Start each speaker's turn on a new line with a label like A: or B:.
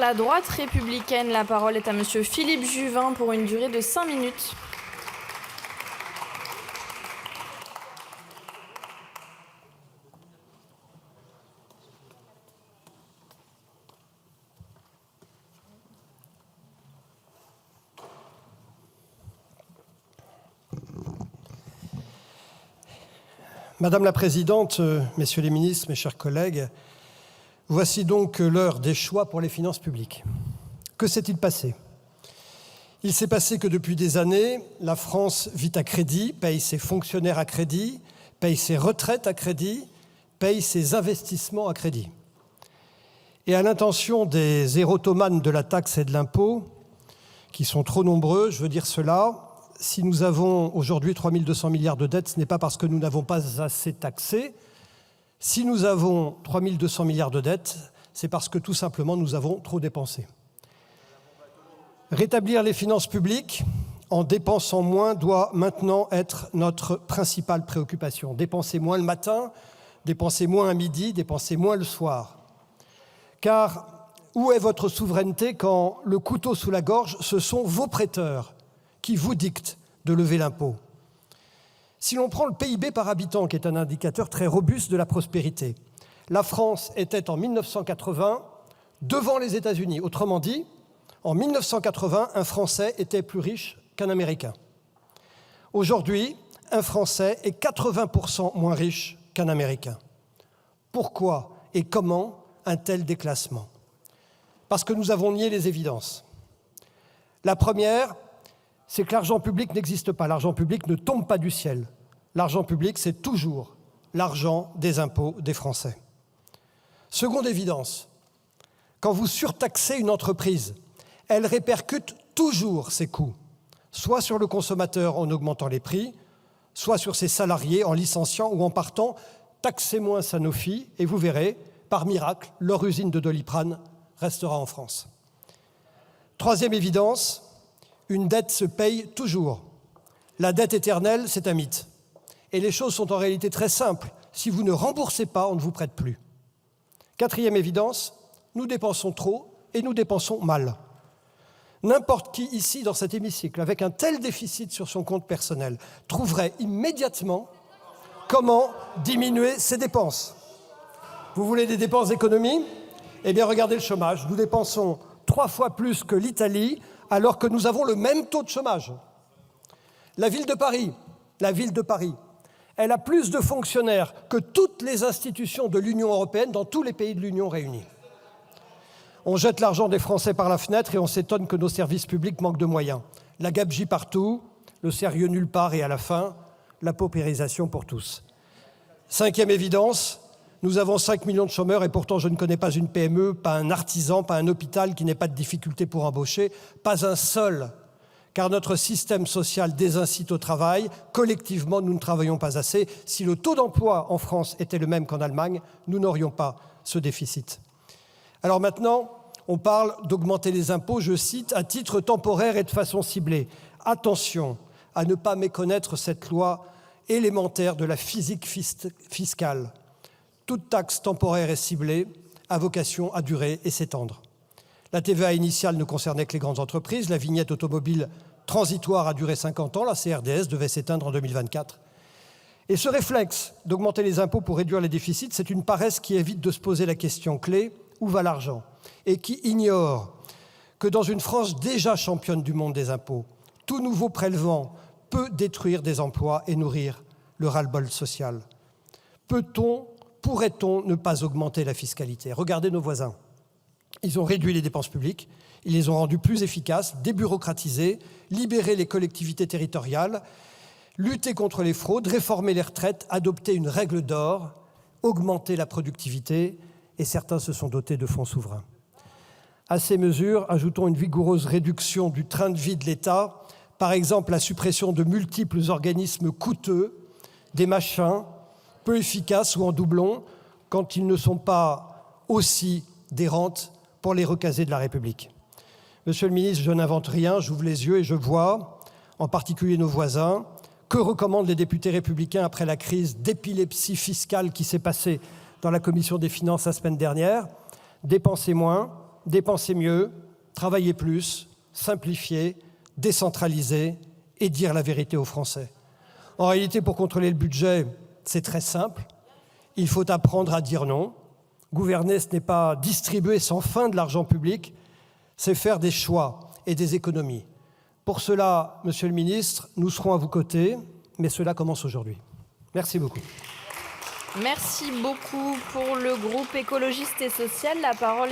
A: la droite républicaine. La parole est à monsieur Philippe Juvin pour une durée de 5 minutes.
B: Madame la Présidente, Messieurs les ministres, mes chers collègues, voici donc l'heure des choix pour les finances publiques. Que s'est-il passé ? Il s'est passé que depuis des années, la France vit à crédit, paye ses fonctionnaires à crédit, paye ses retraites à crédit, paye ses investissements à crédit. Et à l'intention des érotomanes de la taxe et de l'impôt, qui sont trop nombreux, je veux dire cela, si nous avons aujourd'hui 3 200 milliards de dettes, ce n'est pas parce que nous n'avons pas assez taxé. Si nous avons 3 200 milliards de dettes, c'est parce que tout simplement nous avons trop dépensé. Rétablir les finances publiques en dépensant moins doit maintenant être notre principale préoccupation. Dépenser moins le matin, dépenser moins à midi, dépenser moins le soir. Car où est votre souveraineté quand le couteau sous la gorge, ce sont vos prêteurs qui vous dictent de lever l'impôt. Si l'on prend le PIB par habitant, qui est un indicateur très robuste de la prospérité, la France était en 1980 devant les États-Unis. Autrement dit, en 1980, un Français était plus riche qu'un Américain. Aujourd'hui, un Français est 80% moins riche qu'un Américain. Pourquoi et comment un tel déclassement ? Parce que nous avons nié les évidences. La première, c'est que l'argent public n'existe pas. L'argent public ne tombe pas du ciel. L'argent public, c'est toujours l'argent des impôts des Français. Seconde évidence, quand vous surtaxez une entreprise, elle répercute toujours ses coûts, soit sur le consommateur en augmentant les prix, soit sur ses salariés en licenciant ou en partant. Taxez moins Sanofi et vous verrez, par miracle, leur usine de Doliprane restera en France. Troisième évidence, une dette se paye toujours. La dette éternelle, c'est un mythe. Et les choses sont en réalité très simples. Si vous ne remboursez pas, on ne vous prête plus. Quatrième évidence, nous dépensons trop et nous dépensons mal. N'importe qui ici, dans cet hémicycle, avec un tel déficit sur son compte personnel, trouverait immédiatement comment diminuer ses dépenses. Vous voulez des dépenses d'économie ? Eh bien, regardez le chômage. Nous dépensons 3 fois plus que l'Italie, alors que nous avons le même taux de chômage. La ville de Paris, elle a plus de fonctionnaires que toutes les institutions de l'Union européenne dans tous les pays de l'Union réunis. On jette l'argent des Français par la fenêtre et on s'étonne que nos services publics manquent de moyens. La gabegie partout, le sérieux nulle part et à la fin, la paupérisation pour tous. Cinquième évidence, nous avons 5 millions de chômeurs et pourtant je ne connais pas une PME, pas un artisan, pas un hôpital qui n'ait pas de difficulté pour embaucher, pas un seul, car notre système social désincite au travail. Collectivement, nous ne travaillons pas assez. Si le taux d'emploi en France était le même qu'en Allemagne, nous n'aurions pas ce déficit. Alors maintenant, on parle d'augmenter les impôts, je cite, à titre temporaire et de façon ciblée. Attention à ne pas méconnaître cette loi élémentaire de la physique fiscale. Toute taxe temporaire et ciblée a vocation à durer et s'étendre. La TVA initiale ne concernait que les grandes entreprises. La vignette automobile transitoire a duré 50 ans. La CRDS devait s'éteindre en 2024. Et ce réflexe d'augmenter les impôts pour réduire les déficits, c'est une paresse qui évite de se poser la question clé, où va l'argent ? Et qui ignore que dans une France déjà championne du monde des impôts, tout nouveau prélèvement peut détruire des emplois et nourrir le ras-le-bol social. Pourrait-on ne pas augmenter la fiscalité ? Regardez nos voisins. Ils ont réduit les dépenses publiques, ils les ont rendues plus efficaces, débureaucratisées, libéré les collectivités territoriales, lutter contre les fraudes, réformer les retraites, adopter une règle d'or, augmenter la productivité, et certains se sont dotés de fonds souverains. À ces mesures, ajoutons une vigoureuse réduction du train de vie de l'État, par exemple la suppression de multiples organismes coûteux, des machins peu efficaces ou en doublon, quand ils ne sont pas aussi des rentes pour les recasés de la République. Monsieur le ministre, je n'invente rien, j'ouvre les yeux et je vois, en particulier nos voisins, que recommandent les députés républicains après la crise d'épilepsie fiscale qui s'est passée dans la Commission des finances la semaine dernière. Dépenser moins, dépenser mieux, travailler plus, simplifier, décentraliser et dire la vérité aux Français. En réalité, pour contrôler le budget, c'est très simple. Il faut apprendre à dire non. Gouverner, ce n'est pas distribuer sans fin de l'argent public, c'est faire des choix et des économies. Pour cela, Monsieur le ministre, nous serons à vos côtés, mais cela commence aujourd'hui. Merci beaucoup.
A: Merci beaucoup. Pour le groupe écologiste et social, la parole